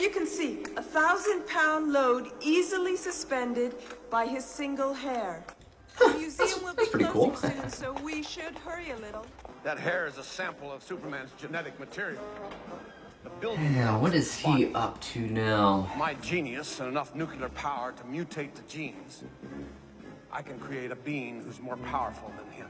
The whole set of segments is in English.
you can see, 1,000-pound load easily suspended by his single hair. The museum will be pretty closing cool. soon, so we should hurry a little. That hair is a sample of Superman's genetic material. Yeah, what is he up to now? My genius and enough nuclear power to mutate the genes. I can create a being who's more powerful than him.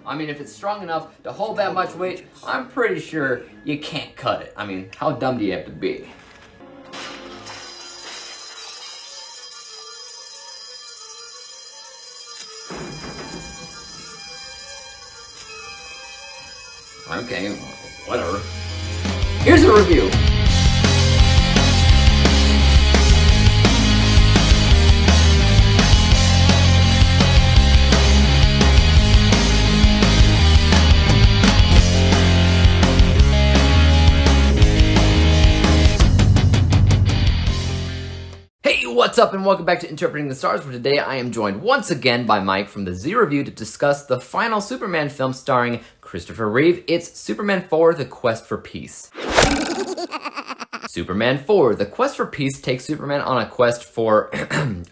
I mean, if it's strong enough to hold that much weight, I'm pretty sure you can't cut it. I mean, how dumb do you have to be? Okay, whatever. Here's a review. Hey, what's up and welcome back to Interpreting the Stars, where today I am joined once again by Mike from the Z Review to discuss the final Superman film starring Christopher Reeve. It's Superman 4, The Quest for Peace. Superman 4, The Quest for Peace takes Superman on a quest for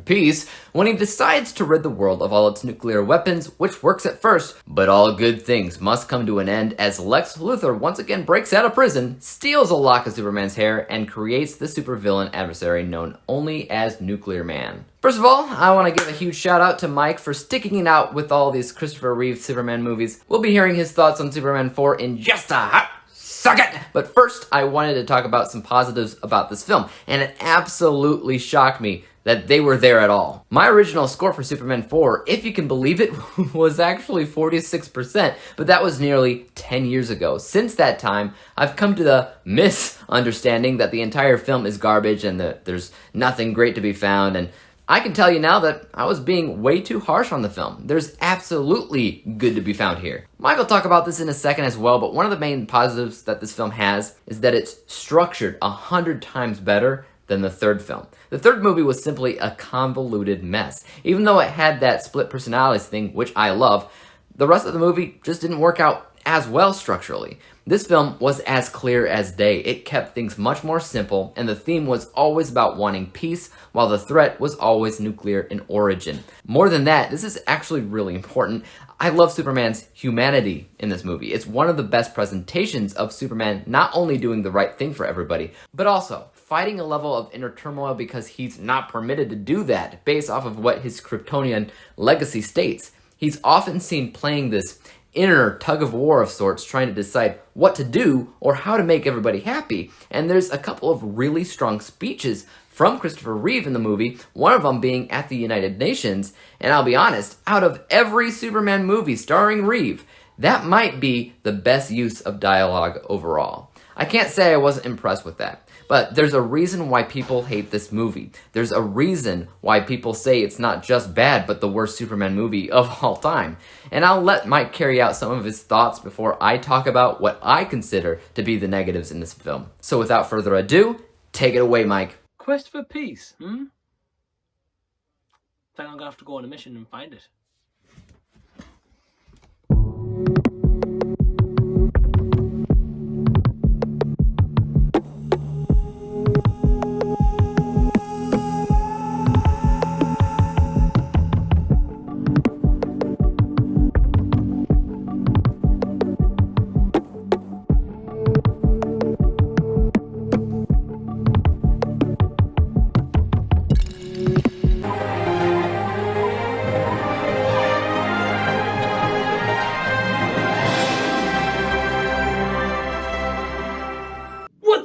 peace when he decides to rid the world of all its nuclear weapons, which works at first, but all good things must come to an end as Lex Luthor once again breaks out of prison, steals a lock of Superman's hair, and creates the supervillain adversary known only as Nuclear Man. First of all, I want to give a huge shout out to Mike for sticking it out with all these Christopher Reeve Superman movies. We'll be hearing his thoughts on Superman 4 in just a hot suck it! But first, I wanted to talk about some positives about this film, and it absolutely shocked me that they were there at all. My original score for Superman 4, if you can believe it, was actually 46%, but that was nearly 10 years ago. Since that time, I've come to the misunderstanding that the entire film is garbage and that there's nothing great to be found, and I can tell you now that I was being way too harsh on the film. There's absolutely good to be found here. Mike will talk about this in a second as well, but one of the main positives that this film has is that it's structured 100 times better than the third film. The third movie was simply a convoluted mess. Even though it had that split personalities thing, which I love, the rest of the movie just didn't work out as well structurally. This film was as clear as day. It kept things much more simple, and the theme was always about wanting peace, while the threat was always nuclear in origin. More than that, this is actually really important. I love Superman's humanity in this movie. It's one of the best presentations of Superman not only doing the right thing for everybody, but also fighting a level of inner turmoil because he's not permitted to do that based off of what his Kryptonian legacy states. He's often seen playing this inner tug-of-war of sorts, trying to decide what to do or how to make everybody happy. And there's a couple of really strong speeches from Christopher Reeve in the movie, one of them being at the United Nations. And I'll be honest, out of every Superman movie starring Reeve, that might be the best use of dialogue overall. I can't say I wasn't impressed with that, but there's a reason why people hate this movie. There's a reason why people say it's not just bad, but the worst Superman movie of all time. And I'll let Mike carry out some of his thoughts before I talk about what I consider to be the negatives in this film. So without further ado, take it away, Mike. Quest for peace, Think I'm gonna have to go on a mission and find it.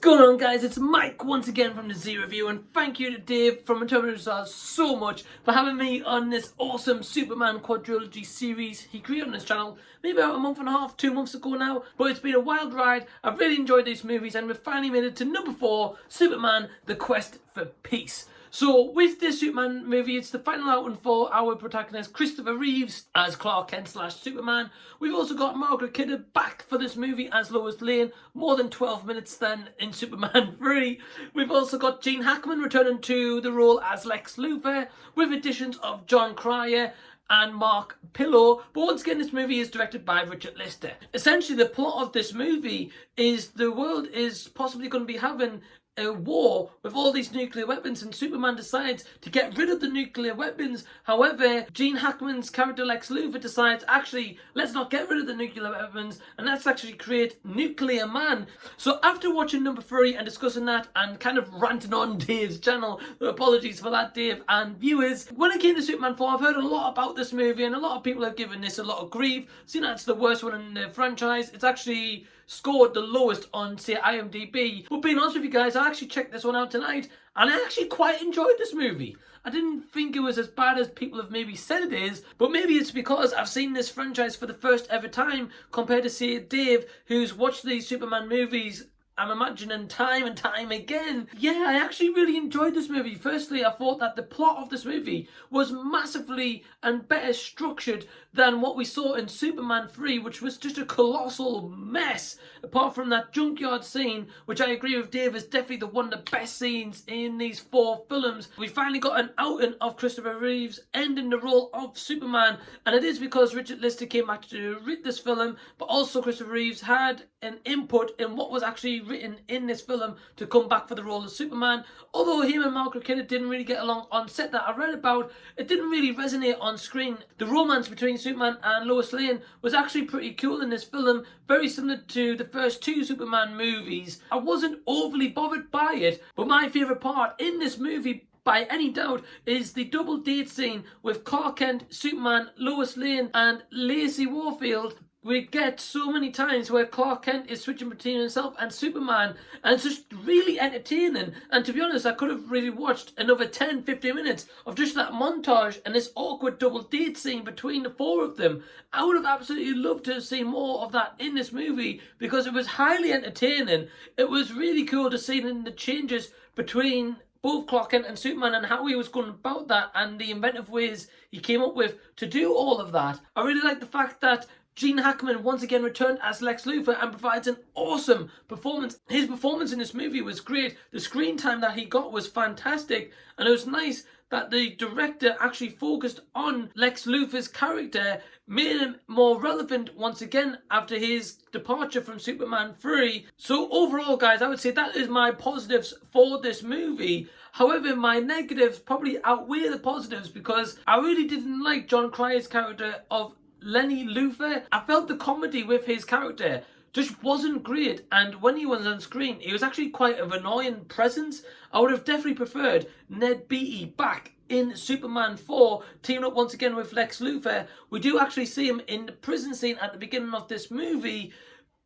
Going on, guys, it's Mike once again from the Z Review, and thank you to Dave from Interpreting the Stars so much for having me on this awesome Superman quadrilogy series he created on this channel maybe about a month and a half, 2 months ago now, but it's been a wild ride. I've really enjoyed these movies, and we've finally made it to number 4, Superman, The Quest for Peace. So with this Superman movie, it's the final outing for our protagonist Christopher Reeves as Clark Kent / Superman. We've also got Margaret Kidder back for this movie as Lois Lane, more than 12 minutes then in Superman 3. We've also got Gene Hackman returning to the role as Lex Luthor, with additions of John Cryer and Mark Pillow. But once again, this movie is directed by Richard Lister. Essentially, the plot of this movie is the world is possibly going to be having a war with all these nuclear weapons, and Superman decides to get rid of the nuclear weapons. However, Gene Hackman's character Lex Luthor decides, actually, let's not get rid of the nuclear weapons and let's actually create Nuclear Man. So after watching number 3 and discussing that and kind of ranting on Dave's channel, apologies for that, Dave and viewers, when it came to Superman 4, I've heard a lot about this movie and a lot of people have given this a lot of grief, seeing that it's the worst one in the franchise. It's actually scored the lowest on, say, IMDb. But being honest with you guys, I actually checked this one out tonight and I actually quite enjoyed this movie. I didn't think it was as bad as people have maybe said it is, but maybe it's because I've seen this franchise for the first ever time compared to, say, Dave, who's watched these Superman movies, I'm imagining, time and time again. Yeah, I actually really enjoyed this movie. Firstly, I thought that the plot of this movie was massively and better structured than what we saw in Superman 3, which was just a colossal mess. Apart from that junkyard scene, which I agree with Dave is definitely one of the best scenes in these 4 films. We finally got an outing of Christopher Reeve's ending the role of Superman, and it is because Richard Lister came back to write this film, but also Christopher Reeves had an input in what was actually written in this film to come back for the role of Superman. Although him and Mark Kidder didn't really get along on set that I read about, it didn't really resonate on screen. The romance between Superman and Lois Lane was actually pretty cool in this film, very similar to the first 2 Superman movies. I wasn't overly bothered by it, but my favourite part in this movie, by any doubt, is the double date scene with Clark Kent, Superman, Lois Lane and Lacey Warfield. We get so many times where Clark Kent is switching between himself and Superman, and it's just really entertaining. And to be honest, I could have really watched another 10-15 minutes of just that montage and this awkward double date scene between the 4 of them. I would have absolutely loved to see more of that in this movie because it was highly entertaining. It was really cool to see the changes between both Clark Kent and Superman and how he was going about that and the inventive ways he came up with to do all of that. I really like the fact that Gene Hackman once again returned as Lex Luthor and provides an awesome performance. His performance in this movie was great. The screen time that he got was fantastic, and it was nice that the director actually focused on Lex Luthor's character, made him more relevant once again after his departure from Superman 3. So overall, guys, I would say that is my positives for this movie. However, my negatives probably outweigh the positives because I really didn't like John Cryer's character of Lenny Luthor. I felt the comedy with his character just wasn't great, and when he was on screen, he was actually quite an annoying presence. I would have definitely preferred Ned Beatty back in Superman 4, teaming up once again with Lex Luthor. We do actually see him in the prison scene at the beginning of this movie,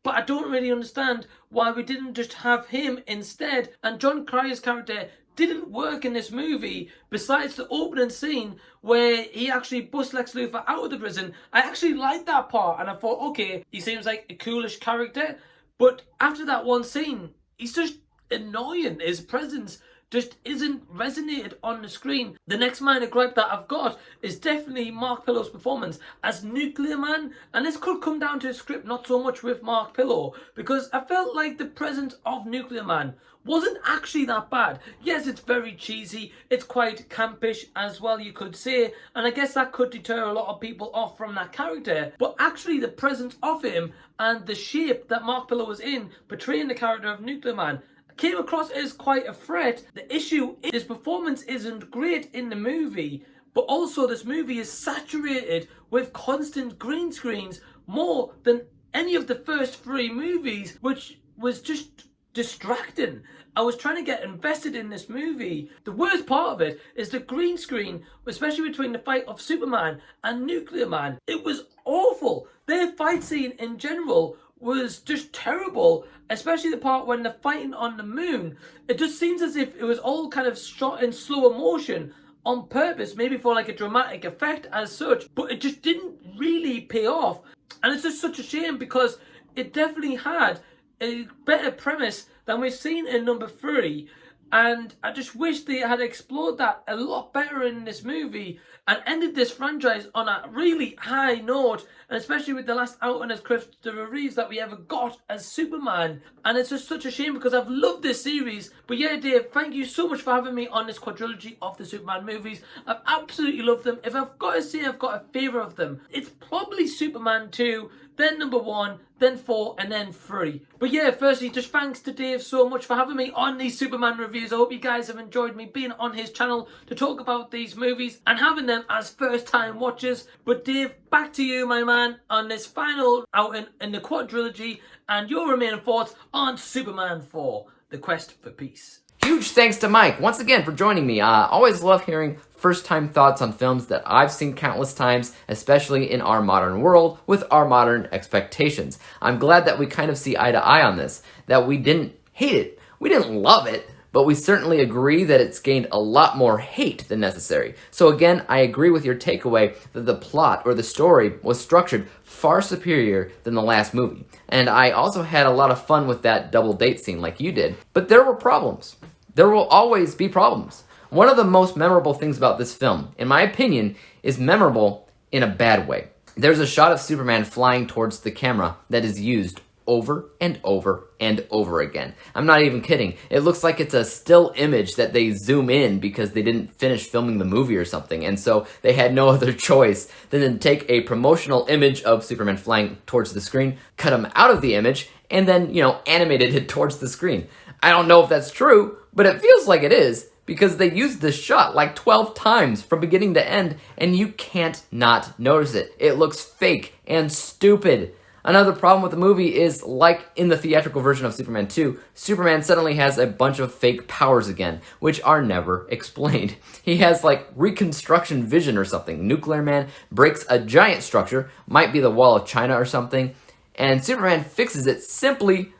but I don't really understand why we didn't just have him instead. And John Cryer's character didn't work in this movie, besides the opening scene where he actually busts Lex Luthor out of the prison. I actually liked that part and I thought, okay, he seems like a coolish character, but after that one scene, he's just annoying. His presence just isn't resonated on the screen. The next minor gripe that I've got is definitely Mark Pillow's performance as Nuclear Man, and this could come down to the script, not so much with Mark Pillow, because I felt like the presence of Nuclear Man wasn't actually that bad. Yes, it's very cheesy, it's quite campish as well, you could say, and I guess that could deter a lot of people off from that character, but actually the presence of him and the shape that Mark Pillow was in, portraying the character of Nuclear Man, came across as quite a threat. The issue is his performance isn't great in the movie, but also this movie is saturated with constant green screens more than any of the first 3 movies, which was just distracting. I was trying to get invested in this movie. The worst part of it is the green screen, especially between the fight of Superman and Nuclear Man. It was awful. Their fight scene in general was just terrible, especially the part when they're fighting on the moon. It just seems as if it was all kind of shot in slower motion on purpose, maybe for like a dramatic effect as such, but it just didn't really pay off. And it's just such a shame because it definitely had a better premise than we've seen in number 3, and I just wish they had explored that a lot better in this movie and ended this franchise on a really high note, and especially with the last outing as Christopher Reeves that we ever got as Superman. And it's just such a shame because I've loved this series. But yeah, Dave, thank you so much for having me on this quadrilogy of the Superman movies. I've absolutely loved them. If I've got to say I've got a favourite of them, it's probably Superman 2, then number 1, then 4, and then 3. But yeah, firstly, just thanks to Dave so much for having me on these Superman reviews. I hope you guys have enjoyed me being on his channel to talk about these movies and having them as first-time watchers. But Dave, back to you, my man, on this final outing in the quadrilogy and your remaining thoughts on Superman 4, The Quest for Peace. Huge thanks to Mike once again for joining me. Always love hearing first-time thoughts on films that I've seen countless times, especially in our modern world with our modern expectations. I'm glad that we kind of see eye to eye on this, that we didn't hate it, we didn't love it, but we certainly agree that it's gained a lot more hate than necessary. So again, I agree with your takeaway that the plot or the story was structured far superior than the last movie. And I also had a lot of fun with that double date scene like you did. But there were problems. There will always be problems. One of the most memorable things about this film, in my opinion, is memorable in a bad way. There's a shot of Superman flying towards the camera that is used over and over and over again. I'm not even kidding. It looks like it's a still image that they zoom in because they didn't finish filming the movie or something, and so they had no other choice than to take a promotional image of Superman flying towards the screen, cut him out of the image, and then, animated it towards the screen. I don't know if that's true, but it feels like it is, because they used this shot like 12 times from beginning to end, and you can't not notice it. It looks fake and stupid. Another problem with the movie is, like in the theatrical version of Superman 2, Superman suddenly has a bunch of fake powers again, which are never explained. He has like reconstruction vision or something. Nuclear Man breaks a giant structure, might be the Wall of China or something, and Superman fixes it simply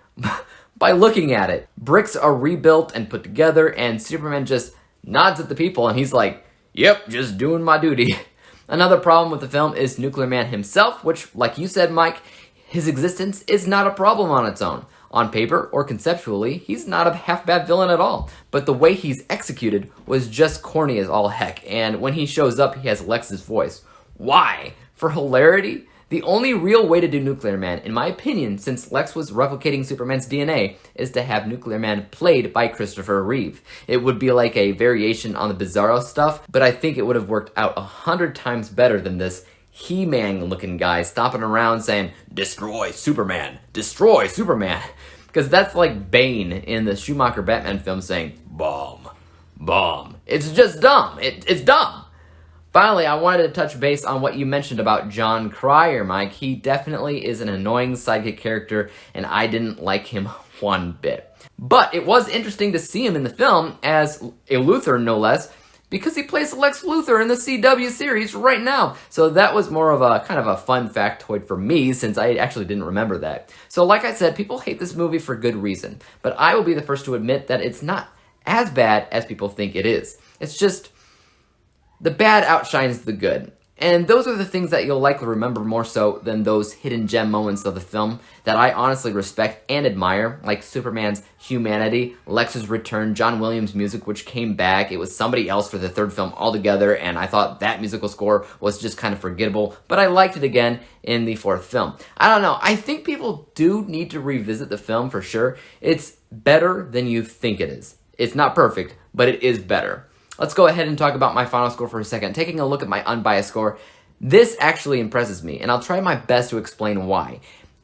by looking at it. Bricks are rebuilt and put together, and Superman just nods at the people and he's like, "Yep, just doing my duty." Another problem with the film is Nuclear Man himself, which, like you said, Mike, his existence is not a problem on its own. On paper, or conceptually, he's not a half-bad villain at all. But the way he's executed was just corny as all heck, and when he shows up, he has Lex's voice. Why? For hilarity? The only real way to do Nuclear Man, in my opinion, since Lex was replicating Superman's DNA, is to have Nuclear Man played by Christopher Reeve. It would be like a variation on the Bizarro stuff, but I think it would have worked out 100 times better than this He-Man looking guy stomping around saying, "Destroy Superman! Destroy Superman!" Because that's like Bane in the Schumacher Batman film saying, "Bomb! Bomb!" It's just dumb. It's dumb. Finally, I wanted to touch base on what you mentioned about John Cryer, Mike. He definitely is an annoying sidekick character, and I didn't like him one bit. But it was interesting to see him in the film as a Luthor, no less, because he plays Lex Luthor in the CW series right now. So that was more of a kind of a fun factoid for me, since I actually didn't remember that. So like I said, people hate this movie for good reason, but I will be the first to admit that it's not as bad as people think it is. It's just the bad outshines the good. And those are the things that you'll likely remember more so than those hidden gem moments of the film that I honestly respect and admire, like Superman's humanity, Lex's return, John Williams' music, which came back. It was somebody else for the third film altogether, and I thought that musical score was just kind of forgettable, but I liked it again in the fourth film. I don't know, I think people do need to revisit the film for sure. It's better than you think it is. It's not perfect, but it is better. Let's go ahead and talk about my final score for a second. Taking a look at my unbiased score, this actually impresses me, and I'll try my best to explain why.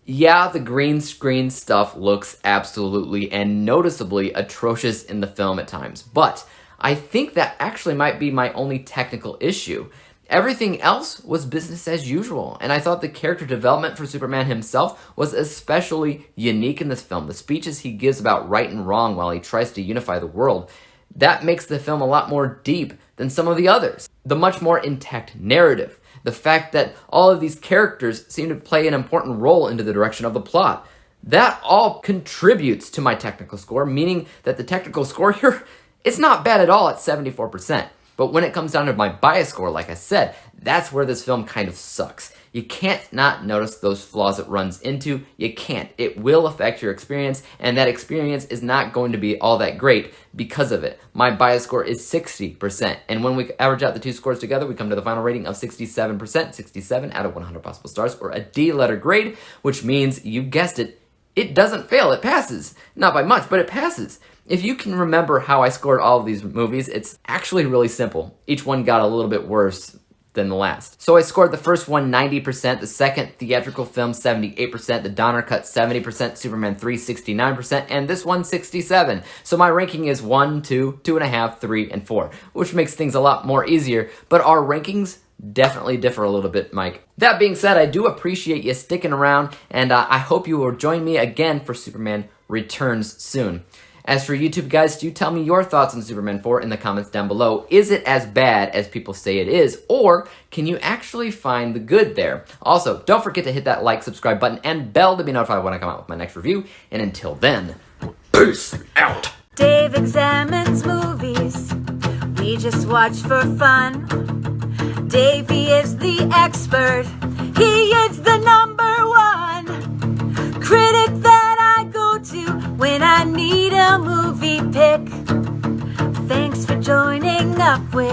Yeah, the green screen stuff looks absolutely and noticeably atrocious in the film at times, but I think that actually might be my only technical issue. Everything else was business as usual, and I thought the character development for Superman himself was especially unique in this film. The speeches he gives about right and wrong while he tries to unify the world, that makes the film a lot more deep than some of the others. The much more intact narrative, the fact that all of these characters seem to play an important role into the direction of the plot, that all contributes to my technical score, meaning that the technical score here, it's not bad at all at 74%. But when it comes down to my bias score, like I said, that's where this film kind of sucks. You can't not notice those flaws it runs into. You can't. It will affect your experience, and that experience is not going to be all that great because of it. My bias score is 60%, and when we average out the two scores together, we come to the final rating of 67%, 67 out of 100 possible stars, or a D letter grade, which means, you guessed it, it doesn't fail, it passes. Not by much, but it passes. If you can remember how I scored all of these movies, it's actually really simple. Each one got a little bit worse than the last. So I scored the first one 90%, the second theatrical film 78%, the Donner Cut 70%, Superman 3 69%, and this one 67%. So my ranking is 1, 2, 2.5, 3, and 4, which makes things a lot more easier, but our rankings definitely differ a little bit, Mike. That being said, I do appreciate you sticking around, and I hope you will join me again for Superman Returns soon. As for YouTube, guys, do tell me your thoughts on Superman 4 in the comments down below. Is it as bad as people say it is, or can you actually find the good there? Also, don't forget to hit that like, subscribe button, and bell to be notified when I come out with my next review. And until then, peace out! Dave examines movies we just watch for fun. Davey is the expert, he is the #1 critic that I go to when I need a movie pick. Thanks for joining up with